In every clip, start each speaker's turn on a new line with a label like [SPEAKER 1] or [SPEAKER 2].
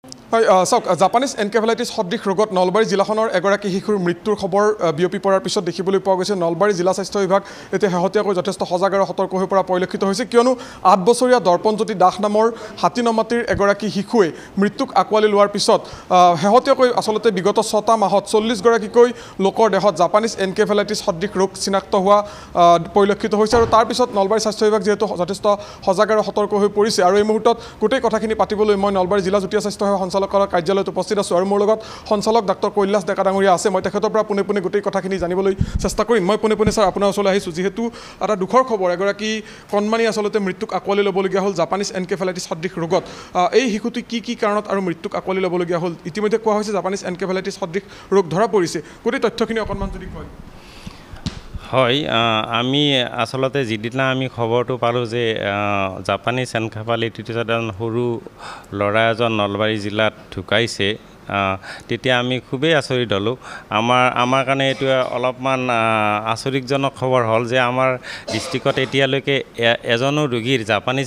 [SPEAKER 1] হয় চাওক Japanese encephalitis সদৃশ ৰোগত নলবাৰী জিলাখনৰ এগৰাকী শিশুৰ মৃত্যুৰ খবৰ বিয়পি পৰাৰ পিছত দেখিবলৈ পোৱা গৈছে নলবাৰী জিলা স্বাস্থ্য বিভাগ এতিয়া শেহতীয়াকৈ যথেষ্ট সজাগ আৰু সতৰ্ক হৈ পৰা পৰিলক্ষিত হৈছে কিয়নো ৮ বছৰীয়া দৰ্পণজ্যোতি দাস নামৰ হাতীনমাটিৰ এগৰাকী শিশুৱে মৃত্যুক আঁকোৱালি লোৱাৰ পিছত শেহতীয়াকৈ আচলতে বিগত ৬টা মাহত ৪০ গৰাকীকৈ লোকৰ দেহত জাপানিজ এনকেফেলাইটিছ সদৃশ ৰোগ চিনাক্ত হোৱা পৰিলক্ষিত হৈছে আৰু তাৰ পিছত নলবাৰী স্বাস্থ্য বিভাগ যেহেতু যথেষ্ট সজাগ আৰু সতৰ্ক হৈ পৰিছে আৰু এই মুহূৰ্তত গোটেই কথাখিনি পাতিবলৈ মই নলবাৰী জিলা যুটীয়া স্বাস্থ্য সেৱা সঞ্চালকৰ কাৰ্যালয়ত উপস্থিত আছোঁ আৰু মোৰ লগত সঞ্চালক ডাক্তৰ কৈলাশ ডেকা ডাঙৰীয়া আছে মই তেখেতৰ পৰা পোনে পোনে গোটেই কথাখিনি জানিবলৈ চেষ্টা কৰিম মই পোনে পোনে ছাৰ আপোনাৰ ওচৰলৈ আহিছোঁ যিহেতু এটা দুখৰ খবৰ এগৰাকী কণমানি আচলতে মৃত্যুক আঁকোৱালি ল'বলগীয়া হ'ল জাপানিজ এনকেফেলাইটিছ সদৃশ ৰোগত এই শিশুটি কি কাৰণত আৰু মৃত্যুক আঁকোৱালি ল'বলগীয়া হ'ল ইতিমধ্যে কোৱা হৈছে জাপানিজ এনকেফেলাইটিছ সদৃশ ৰোগ ধৰা পৰিছে গোটেই তথ্যখিনি অকণমান যদি কয়
[SPEAKER 2] হয় আমি আচলতে যিদিনা আমি খবৰটো পালোঁ যে জাপানিজ এনকেফেলাইটিছ এজন সৰু ল'ৰা এজন নলবাৰী জিলাত ঢুকাইছে তেতিয়া আমি খুবেই আচৰিত হ'লোঁ আমাৰ কাৰণে এইটো অলপমান আচৰিতজনক খবৰ হ'ল যে আমাৰ ডিষ্ট্ৰিক্টত এতিয়ালৈকে এজনো ৰোগীৰ জাপানিজ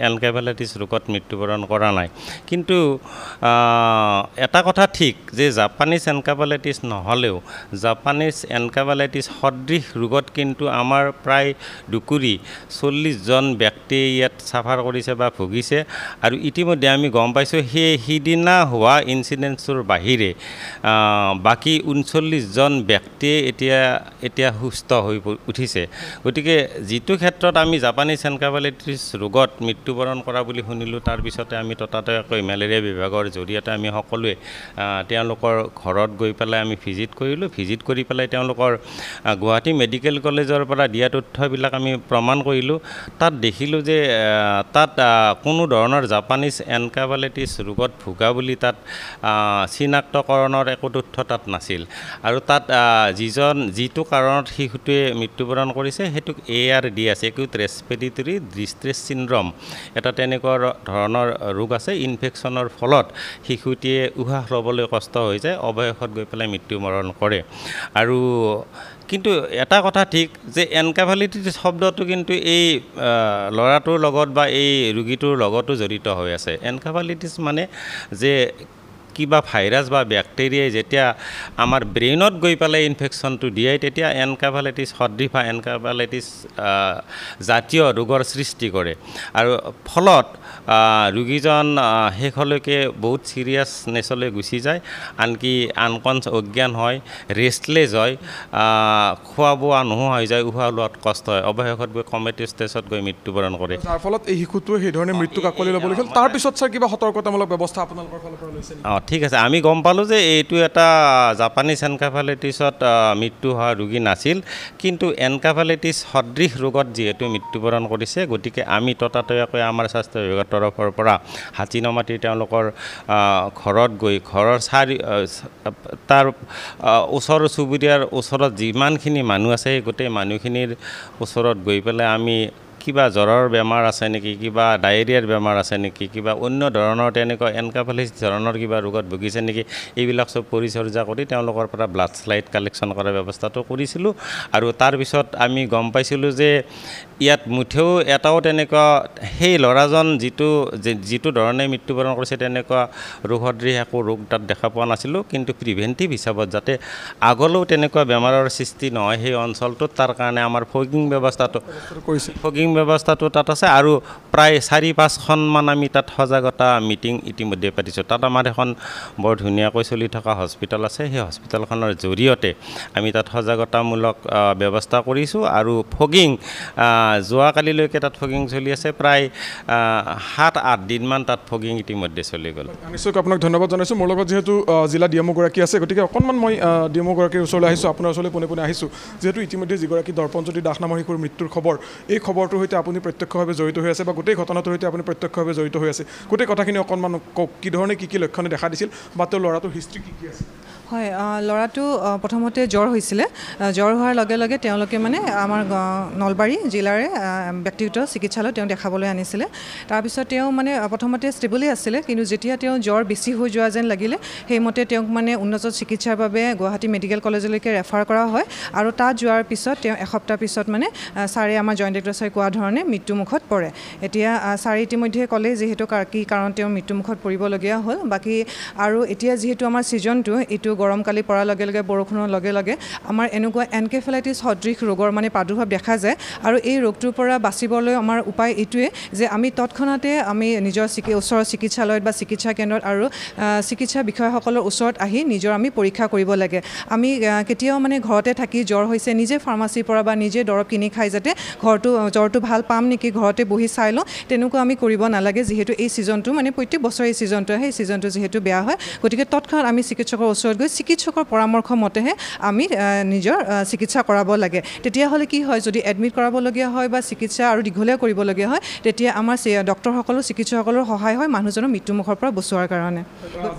[SPEAKER 2] এনকেফেলাইটিছ ৰোগত মৃত্যুবৰণ কৰা নাই কিন্তু এটা কথা ঠিক যে জাপানিজ এনকেফেলাইটিছ নহ'লেও জাপানিজ এনকেফেলাইটিছ সদৃশ ৰোগত কিন্তু আমাৰ প্ৰায় দুকুৰি ৪০জন ব্যক্তিয়ে ইয়াত চাফাৰ কৰিছে বা ভুগিছে আৰু ইতিমধ্যে আমি গম পাইছোঁ সিদিনা হোৱা ইনচিডেন্টছৰ বাহিৰে বাকী ৩৯জন ব্যক্তিয়ে এতিয়া সুস্থ হৈ উঠিছে গতিকে যিটো ক্ষেত্ৰত আমি জাপানিজ এনকেফেলাইটিছ ৰোগত মৃত্যুবৰণ কৰা বুলি শুনিলোঁ তাৰপিছতে আমি ততাতৈয়াকৈ মেলেৰিয়া বিভাগৰ জৰিয়তে আমি সকলোৱে তেওঁলোকৰ ঘৰত গৈ পেলাই আমি ভিজিট কৰিলোঁ ভিজিট কৰি পেলাই তেওঁলোকৰ গুৱাহাটী মেডিকেল কলেজৰ পৰা দিয়া তথ্যবিলাক আমি প্ৰমাণ কৰিলোঁ তাত দেখিলোঁ যে তাত কোনো ধৰণৰ জাপানিজ এনকেফেলাইটিছ ৰোগত ভোগা বুলি তাত চিনাক্তকৰণৰ একো তথ্য তাত নাছিল আৰু তাত যিটো কাৰণত শিশুটোৱে মৃত্যুবৰণ কৰিছে সেইটোক ARD আছে একিউট ৰেছপিৰেটৰী ডিষ্ট্ৰেছ চিণ্ড্ৰম এটা তেনেকুৱা ধৰণৰ ৰোগ আছে ইনফেকশ্যনৰ ফলত শিশুটিয়ে উশাহ ল'বলৈ কষ্ট হৈ যায় অৱশেষত গৈ পেলাই মৃত্যুবৰণ কৰে আৰু কিন্তু এটা কথা ঠিক যে এনকেফেলাইটিছ শব্দটো কিন্তু এই ল'ৰাটোৰ লগত বা এই ৰোগীটোৰ লগতো জড়িত হৈ আছে এনকেফেলাইটিছ মানে যে কিবা ভাইৰাছ বা বেক্টেৰিয়াই যেতিয়া আমাৰ ব্ৰেইনত গৈ পেলাই ইনফেকশ্যনটো দিয়ে তেতিয়া এনকেফেলাইটিছ সদৃশ বা এনকেফেলাইটিছ জাতীয় ৰোগৰ সৃষ্টি কৰে আৰু ফলত ৰোগীজন শেষলৈকে বহুত চিৰিয়াছনেছলৈ গুচি যায় আনকি অজ্ঞান হয় ৰেষ্টলেছ হয় খোৱা বোৱা নোহোৱা হৈ যায় উশাহ লোৱাত কষ্ট হয় অৱশেষত গৈ কমেটিভ ষ্টেজত গৈ মৃত্যুবৰণ কৰে
[SPEAKER 1] যাৰ ফলত এই শিশুটোৱে সেইধৰণে মৃত্যুক আঁকোৱালি ল'বলগীয়া হ'ল তাৰপিছত ছাৰ কিবা সতৰ্কতামূলক ব্যৱস্থা আপোনালোকৰ ফালৰ পৰা লৈছে
[SPEAKER 2] ঠিক আছে আমি গম পালোঁ যে এইটো এটা জাপানিজ এনকেফেলাইটিছত মৃত্যু হোৱা ৰোগী নাছিল কিন্তু এনকেফেলাইটিছ সদৃশ ৰোগত যিহেতু মৃত্যুবৰণ কৰিছে গতিকে আমি ততাতৈয়াকৈ আমাৰ স্বাস্থ্য বিভাগৰ তৰফৰ পৰা হাতীনমাটিৰ তেওঁলোকৰ ঘৰত গৈ ঘৰৰ তাৰ ওচৰ চুবুৰীয়াৰ ওচৰত যিমানখিনি মানুহ আছে সেই গোটেই মানুহখিনিৰ ওচৰত গৈ পেলাই আমি কিবা জ্বৰৰ বেমাৰ আছে নেকি কিবা ডায়েৰিয়াৰ বেমাৰ আছে নেকি কিবা অন্য ধৰণৰ তেনেকুৱা এনকেফেলাইটিছ ধৰণৰ কিবা ৰোগত ভুগিছে নেকি এইবিলাক চব পৰিচৰ্যা কৰি তেওঁলোকৰ পৰা ব্লাড স্লাইড কালেকশ্যন কৰাৰ ব্যৱস্থাটো কৰিছিলোঁ আৰু তাৰপিছত আমি গম পাইছিলোঁ যে ইয়াত মুঠেও এটাও তেনেকুৱা সেই ল'ৰাজন যিটো ধৰণে মৃত্যুবৰণ কৰিছে তেনেকুৱা ৰোগ সদৃশ একো ৰোগ তাত দেখা পোৱা নাছিলোঁ কিন্তু প্ৰিভেণ্টিভ হিচাপত যাতে আগলৈও তেনেকুৱা বেমাৰৰ সৃষ্টি নহয় সেই অঞ্চলটোত তাৰ কাৰণে আমাৰ ফগিং ব্যৱস্থাটো তাত আছে আৰু প্ৰায় ৪-৫খনমান আমি তাত সজাগতা মিটিং ইতিমধ্যে পাতিছোঁ তাত আমাৰ এখন বৰ ধুনীয়াকৈ চলি থকা হস্পিটেল আছে সেই হস্পিটেলখনৰ জৰিয়তে আমি তাত সজাগতামূলক ব্যৱস্থা কৰিছোঁ আৰু ফগিং যোৱাকালিলৈকে তাত ফগিং চলি আছে প্ৰায় ৭-৮ দিনমান তাত ফগিং ইতিমধ্যে চলি গ'ল
[SPEAKER 1] নিশ্চয়কৈ আপোনাক ধন্যবাদ জনাইছোঁ মোৰ লগত যিহেতু জিলা ডিএমঅ'গৰাকী আছে গতিকে অকণমান মই ডিএমঅ'গৰাকীৰ ওচৰলৈ আহিছোঁ আপোনাৰ ওচৰলৈ পোনে পোনে আহিছোঁ যিহেতু ইতিমধ্যে যিগৰাকী দৰ্পণজ্যোতি দাস নামৰ শিশুৰ মৃত্যুৰ খবৰ এই খবৰটোৰ সৈতে আপুনি প্ৰত্যক্ষভাৱে জড়িত হৈ আছে বা গোটেই ঘটনাটোৰ সৈতে আপুনি প্ৰত্যক্ষভাৱে জড়িত হৈ আছে গোটেই কথাখিনি অকণমান কওক কি ধৰণে কি লক্ষণে দেখা দিছিল বা তেওঁৰ ল'ৰাটোৰ হিষ্ট্ৰী কি আছে
[SPEAKER 3] হয় ল'ৰাটো প্ৰথমতে জ্বৰ হৈছিলে জ্বৰ হোৱাৰ লগে লগে তেওঁলোকে মানে আমাৰ নলবাৰী জিলাৰে ব্যক্তিগত চিকিৎসালয়ত তেওঁ দেখাবলৈ আনিছিলে তাৰপিছত তেওঁ মানে প্ৰথমতে ষ্টেবলেই আছিলে কিন্তু যেতিয়া তেওঁ জ্বৰ বেছি হৈ যোৱা যেন লাগিলে সেইমতে তেওঁক মানে উন্নত চিকিৎসাৰ বাবে গুৱাহাটী মেডিকেল কলেজলৈকে ৰেফাৰ কৰা হয় আৰু তাত যোৱাৰ পিছত তেওঁ এসপ্তাহ পিছত মানে ছাৰে আমাৰ জইণ্ট ডাইৰেক্টৰ ছাৰে কোৱা ধৰণে মৃত্যুমুখত পৰে এতিয়া ছাৰে ইতিমধ্যে ক'লে যিহেতু কি কাৰণ তেওঁ মৃত্যুমুখত পৰিবলগীয়া হ'ল বাকী আৰু এতিয়া যিহেতু আমাৰ ছিজনটো এইটো গৰমকালি পৰাৰ লগে লগে বৰষুণৰ লগে লগে আমাৰ এনেকুৱা এনকেফেলাইটিছ সদৃশ ৰোগৰ মানে প্ৰাদুৰ্ভাৱ দেখা যায় আৰু এই ৰোগটোৰ পৰা বাচিবলৈ আমাৰ উপায় এইটোৱে যে আমি তৎক্ষণাতে আমি নিজৰ ওচৰৰ চিকিৎসালয়ত বা চিকিৎসা কেন্দ্ৰত আৰু চিকিৎসা বিষয়াসকলৰ ওচৰত আহি নিজৰ আমি পৰীক্ষা কৰিব লাগে আমি কেতিয়াও মানে ঘৰতে থাকি জ্বৰ হৈছে নিজে ফাৰ্মাচীৰ পৰা বা নিজে দৰৱ কিনি খাই যাতে জ্বৰটো ভাল পাম নেকি ঘৰতে বহি চাই লওঁ তেনেকুৱা আমি কৰিব নালাগে যিহেতু এই ছিজনটো মানে প্ৰত্যেক বছৰে এই ছিজনটো আহে এই ছিজনটো যিহেতু বেয়া হয় গতিকে তৎক্ষণাত আমি চিকিৎসকৰ ওচৰত গৈ চিকিৎসকৰ পৰামৰ্শ মতেহে আমি নিজৰ চিকিৎসা কৰাব লাগে তেতিয়াহ'লে কি হয় যদি এডমিট কৰাবলগীয়া হয় বা চিকিৎসা আৰু দীঘলীয়া কৰিবলগীয়া হয় তেতিয়া আমাৰ ডক্টৰসকলৰ চিকিৎসকসকলৰ সহায় হয় মানুহজনৰ মৃত্যুমুখৰ পৰা বচোৱাৰ কাৰণে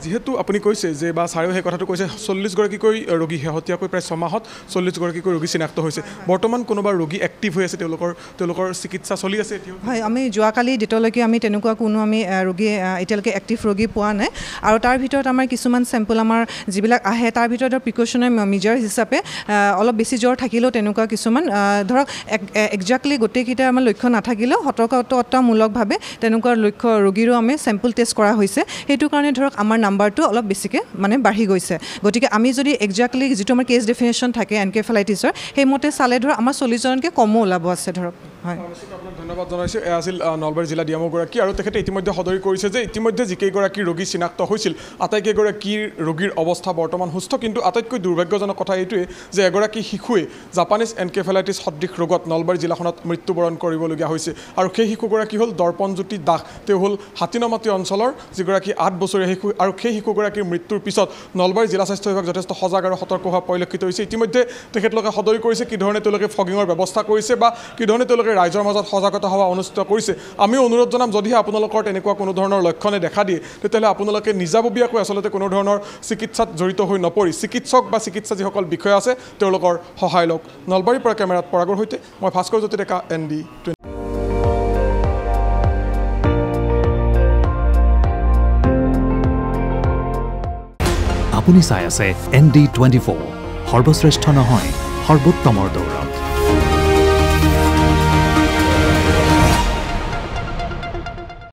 [SPEAKER 1] যিহেতু আপুনি কৈছে যে বা ছাৰেও সেই কথাটো কৈছে 40গৰাকীকৈ ৰোগী শেহতীয়াকৈ প্ৰায় 6 মাহত 40গৰাকীকৈ ৰোগী চিনাক্ত হৈছে বৰ্তমান কোনোবা ৰোগী এক্টিভ হৈ আছে তেওঁলোকৰ চিকিৎসা চলি আছে
[SPEAKER 3] হয় আমি যোৱাকালি ডেটলৈকে আমি তেনেকুৱা কোনো আমি ৰোগী এতিয়ালৈকে এক্টিভ ৰোগী পোৱা নাই আৰু তাৰ ভিতৰত আমাৰ কিছুমান চেম্পল আমাৰ যিবিলাক আহে তাৰ ভিতৰত প্ৰিকশ্যনাৰী মেজাৰ হিচাপে অলপ বেছি জ্বৰ থাকিলেও তেনেকুৱা কিছুমান ধৰক একজাক্টলি গোটেইকেইটা আমাৰ লক্ষ্য নাথাকিলেও সতৰ্কতামূলকভাৱে তেনেকুৱা লক্ষ্য ৰোগীৰো আমি চেম্পল টেষ্ট কৰা হৈছে সেইটো কাৰণে ধৰক আমাৰ নাম্বাৰটো অলপ বেছিকৈ মানে বাঢ়ি গৈছে গতিকে আমি যদি একজাক্টলি যিটো আমাৰ কেছ ডেফিনেশ্যন থাকে এনকেফেলাইটিছৰ সেইমতে চালে ধৰক আমাৰ 40জনকৈ কমো ওলাব আছে ধৰক হয়
[SPEAKER 1] আপোনাক ধন্যবাদ জনাইছোঁ এয়া আছিল নলবাৰী জিলা ডিএমঅ'গৰাকী আৰু তেখেতে ইতিমধ্যে সদৰি কৰিছে যে ইতিমধ্যে যিকেইগৰাকী ৰোগী চিনাক্ত হৈছিল আটাইকেইগৰাকী ৰোগীৰ অৱস্থা বৰ্তমান সুস্থ কিন্তু আটাইতকৈ দুৰ্ভাগ্যজনক কথা এইটোৱে যে এগৰাকী শিশুৱে জাপানীজ এনকেফেলাইটিছ সদৃশ ৰোগত নলবাৰী জিলাখনত মৃত্যুবৰণ কৰিবলগীয়া হৈছে আৰু সেই শিশুগৰাকী হ'ল দৰ্পণজ্যোতি দাস তেওঁ হ'ল হাতীনমাটি অঞ্চলৰ যিগৰাকী 8 বছৰীয়া শিশু আৰু সেই শিশুগৰাকীৰ মৃত্যুৰ পিছত নলবাৰী জিলা স্বাস্থ্য বিভাগ যথেষ্ট সজাগ আৰু সতৰ্ক হোৱা পৰিলক্ষিত হৈছে ইতিমধ্যে তেখেতলোকে সদৰি কৰিছে কি ধৰণে তেওঁলোকে ফগিঙৰ ব্যৱস্থা কৰিছে বা কি ধৰণে তেওঁলোকে ৰাইজৰ মাজত সজাগতা সভা অনুষ্ঠিত কৰিছে আমি অনুৰোধ জনাম যদিহে আপোনালোকৰ তেনেকুৱা কোনো ধৰণৰ লক্ষণে দেখা দিয়ে তেতিয়াহ'লে আপোনালোকে নিজাববীয়াকৈ আচলতে কোনো ধৰণৰ চিকিৎসাত জড়িত হৈ নপৰি চিকিৎসক বা চিকিৎসা যিসকল বিষয়া আছে তেওঁলোকৰ সহায় লওক নলবাৰীৰ পৰা কেমেৰাত পৰাগৰ সৈতে মই ভাস্কৰ জ্যোতি ডেকা ND
[SPEAKER 4] আপুনি চাই আছে ND24 সৰ্বশ্ৰেষ্ঠ নহয় সৰ্বোত্তমৰ দৌৰত